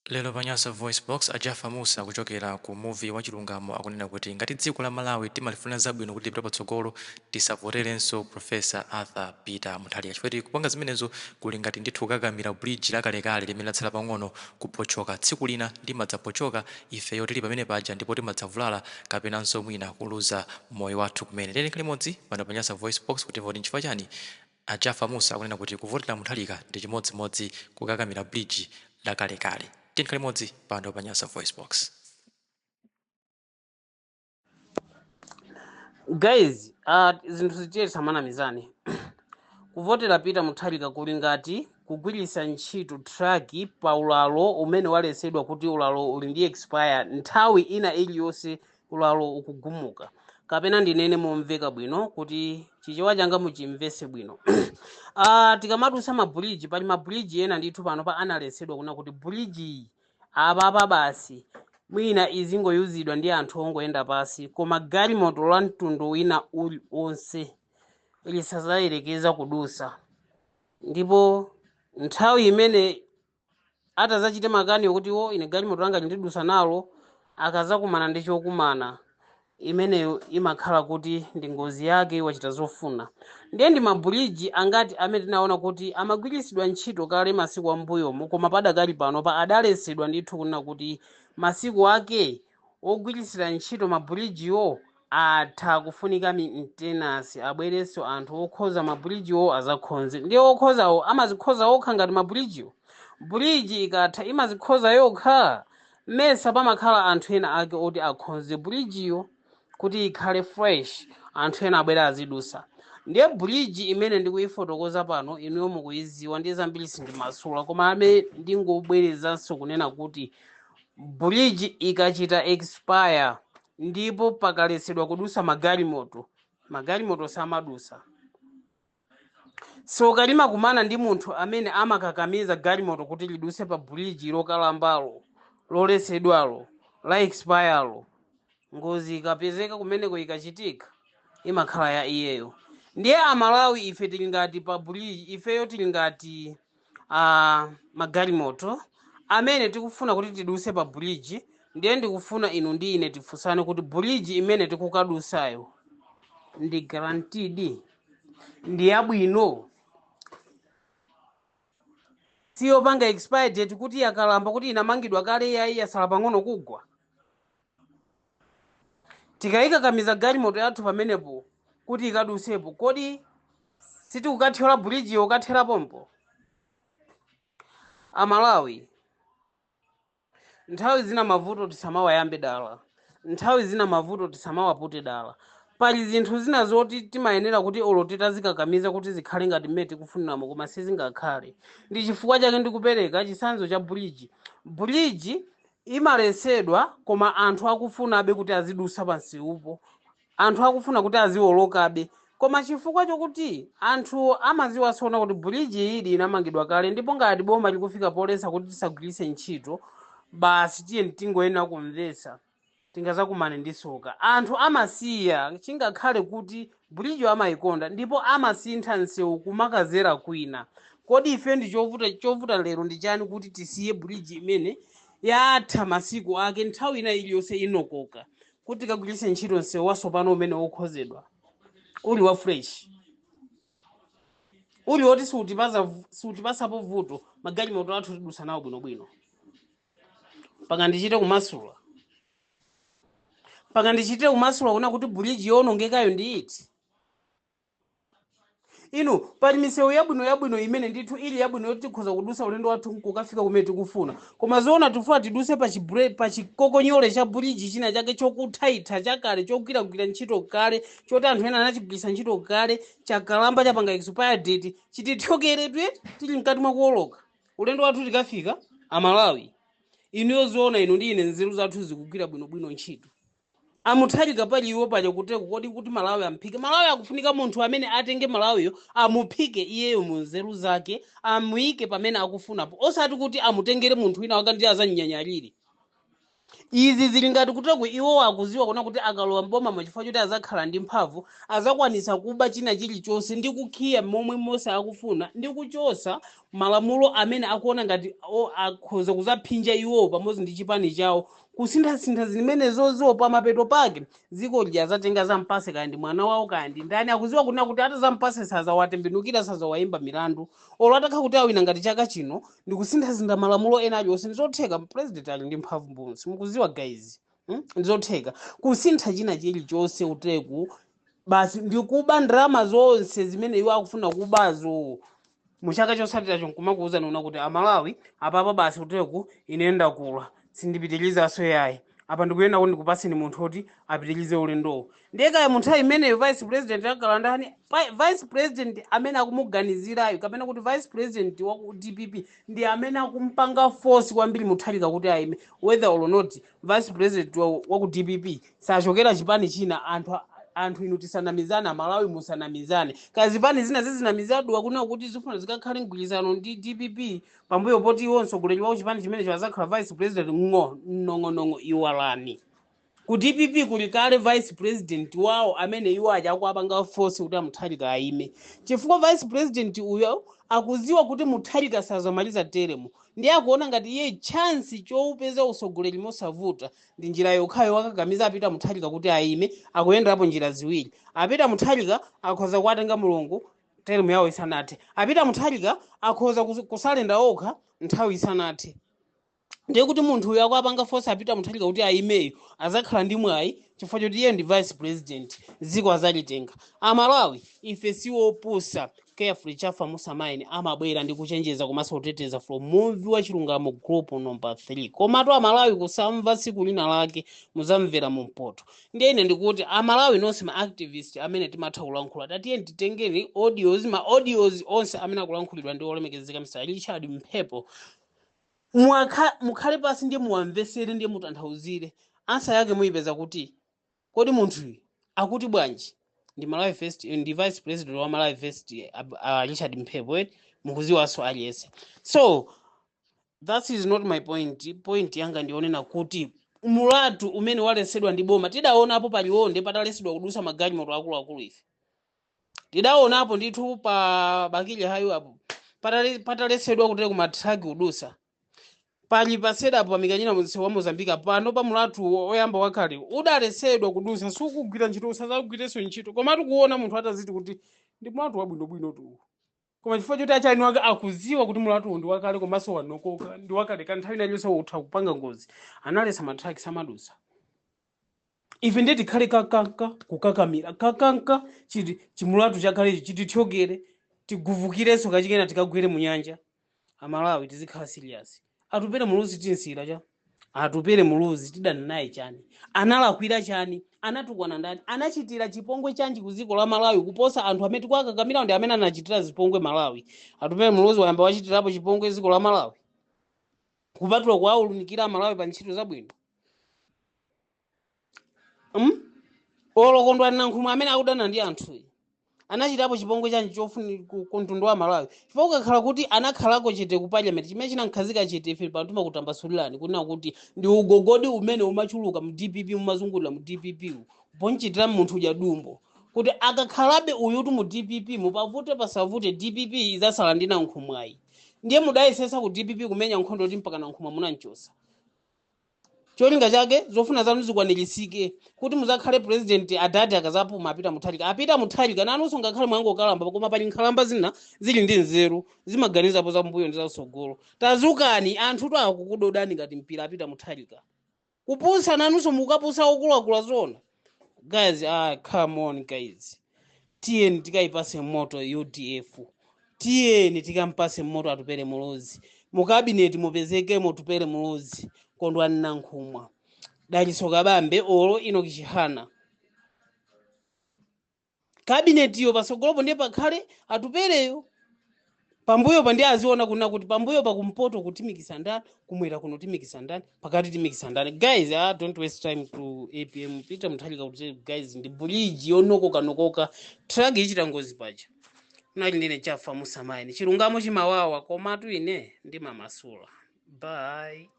Lero Panyasa Voice Box Ajafa Musa kuchokera ku movie wachilungamo akunena kuti ngati dziko la Malawi timalifuna zabwino kuti lipite patsogolo tisavoterenso Professor Arthur Peter Mutharika chifukwa kupanga zimenezo kuli ngati ndithu kukakamira bridge lakalekale limene latsala pang'ono kupochoka tsiku lina limadzapochoka ifeyo tili pamene paja ndipo timadzavulala kapenanso mwina kuluza moyo wathu kumene. Lero limodzi pano Panyasa Voice Box kuti voti nchifukwa chani Ajafa Musa akunena kuti kuvotera Mutharika ndi chimodzimodzi kukakamira bridge lakalekale. Limodzi pano Panyasa Voice Box. Guys, zinthu zicheri samana mizani. Kuvotera Peter Mutharika kuli ngati kugwiritsa ntchito track pa ulalo umene walesedwa kuti ulalo uli ndi expire nthawi ina iliyonse ulalo ukugumuka. Kapena ndinene momveka bwino kuti chichewa changa muchimvese bwino. Tikamatusa mabridge pali mabridge ena ndithu pano pa analesedwa kuna kuti bridge apa basi mwina izingoyuzidwa ndi anthu ongoyenda pasi koma galimoto la mtundu wina uli onse lisazayerekeza kudusa. Ndipo nthawi imene atazachite makani yokuti ine galimoto langa lindidusa nalo akazakumana ndi chokumana imeneyo imakhala kuti ndi ngozi yake wachita zofuna. Ndiye ndi mabridge angati amene tinaona kuti amagwiritsidwa ntchito kale masiku ambuyomo koma padakali pano pa adalesedwa ndithu kunena kuti masiku ake ogwiritsira ntchito mabridgewo atha kufunika maintenance abwerenso anthu okhoza mabridgewo azakhonze. Ndiye okhozawo amazikhoza okha ngati mabridgewo bridge ikatha imazikhoza yokha mesa pamakhala anthu ena ake oti akhonze bridgeyo kuti ikhale fresh anthu ena abwera azidusa. Ndiye bridge imene ndikuyifotokoza pano inuyo mukuyiziwa ndi zambiri sindimasula koma amene ndingobwerezanso kunena kuti bridge ikachita expire ndipo pakalesedwa kudusa magalimoto samadusa. So kalima kumana ndi munthu amene amakakamiza galimoto kuti liduse pa bridge lokalambalo lolesedwalo la expirelo ngozi ikapezeka kumeneko ikachitika imakhala ya iyeyo. Ndiye amalawi ife tili ngati pa bridge ifeyo tili ngati magalimoto amene tikufuna kuti tiduse pa bridge. Ndiye ndikufuna inu ndi ine tifunsane kuti bridge imene tikukadusayo ndi guaranteed ndi yabwino siyopanga expired date kuti yakalamba kuti inamangidwa kale yayi yasala pang'ono kugwa. Tikayikakamiza galimoto yathu pamenepo kuti ikadusepo kodi sitikukathyola bridge yo kathera pompo. Amalawi nthawi zina mavuto tisamawayambe dala, nthawi zina mavuto tisamawapute dala. Pali zinthu zina zoti timayenera kuti olo titazikakamiza kuti zikhale ngati mmene tikufuniramo koma sizingakhale. Ndi chifukwa chake ndikupereka chitsanzo cha bridge. Bridge imalesedwa koma anthu akufunabe kuti azidusa pansiupo, anthu akufuna kuti aziwolokabe koma chifukwa chokuti anthu amaziwasona kuti bridge ili inamangidwa kale ndipo ngati boma likufika polesa kuti tisagwiritse ntchito basi tiye tingoyenera kumvetsa tingazakumane ndi soka. Anthu amasiya chingakhale kuti bridge amayikonda ndipo amasintha nsewu kumakazera kwina. Kodi ife ndi chovuta lero ndi chani kuti tisiye bridge imene yatha masiku ake nthawi ina iliyonse inokoka kuti kagwiritse ntchito nsewu wasopano umene wokhozedwa uli wa fresh uli woti siutipasapo vuto magalimoto athu tidusa nawo bwinobwino. Pakandichite kumasula kuna kuti bridge yonongekayo ndi iti. Inu pali misewu yabwino imene ndithu ili yabwino yoti tikhoza kudusa ulendo wathu kukafika kumene tikufuna koma zoona tifuna tiduse pa chikokonyole cha bridge china chake chokuthaitha chakale chogwiragwira ntchito kale choti anthu ena anachigwiritsa ntchito kale chakalamba chapanga expire date chitithyokeredwe tili mkati mwa kuwoloka ulendo wathu tikafika. Amalawi inuyo zoona inu ndi ine nzeru zathu zikugwira bwinobwino ntchito. Amutharika pali iwo paja kuteko kodi kuti Malawi amphike. Malawi akufunika munthu amene atenge Malawiyo amuphike iyeyo mu nzeru zake amuyike pamene akufunapo osati kuti amutengere munthu wina wakati azanyinyanyalire. izi zili ngati kuteko iwo akuziwa kuna kuti akalowa mboma chifukwa choti azakhala ndi mphamvu azakwanisa kuba china chilichonse ndi kukhiya momwe mose akufuna ndi kuchosa malamulo amene akuona ngati akhoza kuzaphinja iwo pamodzi ndi chipani chawo kusinthasintha zimenezozo pa mapeto pake dziko lija azatenga zampase kaya ndi mwana wawo kaya ndi ndani akuziwa kuna kuti ata zampase sazawatembenukira sazawayimba milandu olo atakha kuti awina ngati chaka chino ndi kusinthasintha malamulo ena aliwonse ndizotheka president ali ndi mphamvu mbunsi mukuziwa guys ndizotheka kusintha china chilichonse uteku basi ndikuba ndrama zonse zimene iwo akufuna kubazo muchaka chosatira chonkumakuuza nuna kuti amalawi apapa basi uteku inenda kula sindipitiliza so yayi apa ndikuyenda kuti ndikupaseni munthu oti apitilize ulendowo ndiyekaye munthu imeneyo vice president akhala ndani vice president amene akumuganizirayo kapena kuti vice president wa ku DPP ndi amene akumpanga force kwambiri muthalika kuti aime whether or not vice president wa ku DPP sachokera chipani china anthu inu tisanamizana Malawi musanamizane kazipani zina zizinamizadwa kuna kuti zifuna zikakhale mgwirizano ndi DPP pambuyo poti iwonso mtsogoleri wa chipani chimene chazakhala vice president nongo iwalani ku DPP kuli kale vice president wawo amene iwo aja akuapanga force kuti Mutharika aime chifukwa vice president uyo akuziwa kuti Mutharika sazamaliza teremu ndiye akuona ngati iye chance choupeza usogoleri mosavuta ndi njira yokhayo wakakamiza apita Mutharika kuti aime akuyenderapo njira ziwiri apita Mutharika akhoza kuatenga mulungu teremu yawo isanathe apita Mutharika akhoza kusalenda okha nthawi isanathe ndiye kuti munthu uyo akuapanga force apita Mutharika kuti aimeyo azakhala ndi mwayi chifukwa choti iye ndi vice president dziko azalitenga Amalawi ife siwopusa carefully chafa musamaini amabwera ndi kuchenjeza komanso kuteteza from movie wa Chilungamo group number 3 komatu Amalawi kusamva tsiku lina lake muzamvera mu mpoto ndiye ine ndikuti Amalawi nonse ma activist amene timatha kulankhula tatiye titengeni audios onse amene akulankhulidwa ndi olemekezeka Mr. Richard Mphepo mukhale pasi ndiye muwamvesere ndiye mutanthauzire ansa yake muyipeza kuti kodi munthu akuti bwanji ndi Malawi First ndi vice president wa Malawi First Richard Mphepo mukuziwaso aliyese so that is not my point yanga ndionena kuti mulatu umene walesedwa ndi boma tidaonapo paliwonde patalesedwa kudusa magalimoto akuluakulu ife tidaonapo ndithu pa bakilya hayo apo patalesedwa kuti kumatraki kudusa pali paseda pa mikanyina muzise wa Mozambika pano pa mulatu oyamba wakale udalesedwa kudusa sukugwira ntchito usazagwireso ntchito koma tikuona munthu ataziti kuti ndi mulatu wabwinobwino tu koma chifukwa choti achani wake akuziwa kuti mulatu ndi wakale komanso wanokoka ndi wakale kanthawi inaliyonse utha kupanga ngozi analesa matraki samadusa ife ndiye tikhale kakanka kukakamira kakanka chiti chimulatu chakale chitithokere tiguvukireso kachikena tikagwire mu nyanja Amalawi tizikhala serious atupere muluzi tinsira cha atupere muluzi tidana naye chani analakwira chani anatukwana ndani anachitira chipongwe chanji kuziko la Malawi kuposa anthu amene tikuakakamira ndi amene anachitira zipongwe Malawi atupere muluzi wayamba wachitirapo chipongwe ziko la Malawi kupatula kwaulunikira Malawi pa ntchito zabwino olokondwa nankhumwe amene akudana ndi anthu anachitapo chipongwe chanji chofuni kuntundu wa Malawi chifukwa ukakhala kuti anakhalako chete ku parliament chimene chinankhazika chete ife pantuma kutambasulirani kunena kuti ndi ugogodi umene umachuluka mu DPP umazungulira mu DPP ponchitira munthu uja dumbo kuti akakhalabe uyutu mu DPP mupavute pasavute DPP izasala ndi nankhumwayi ndiye mudayesesa ku DPP kumenya nkhondo kuti mpaka nankhumwa munanchosa cholinga chake zofuna zanu zikwanilisike kuti muzakhale president adati akazapuma apita Mutharika nanunso ngakhale mwangokalamba koma pali nkhalamba zina zili ndi nzeru zimaganizapo za mbuyo ndi za usogolo tazukani anthu akukudodani ngati mpira apita Mutharika kupusa nanunso mukapusa okuluakula zona guys come on guys tiyeni tikayipase moto UDF tiyeni tikampase moto atupere muluzi mu cabinet mupezeke mutupere muluzi kondwani nankhumwa dalisoka bambe olo ino kichihana cabinet yo pasogolopo ndiye pakhale atupereyo pambuyo pa ndiye aziona kuna kuti pambuyo pa kumpoto kutimikisa ndani kumwera kuno timikisa ndani pakati timikisa ndani guys don't waste time to APM Peter Mutharika kuti guys ndi buliji yonokoka track ichita ngozi paja nali ndine chafa musamaini Chilungamo chimawawa komatu ine ndi mamasula bye.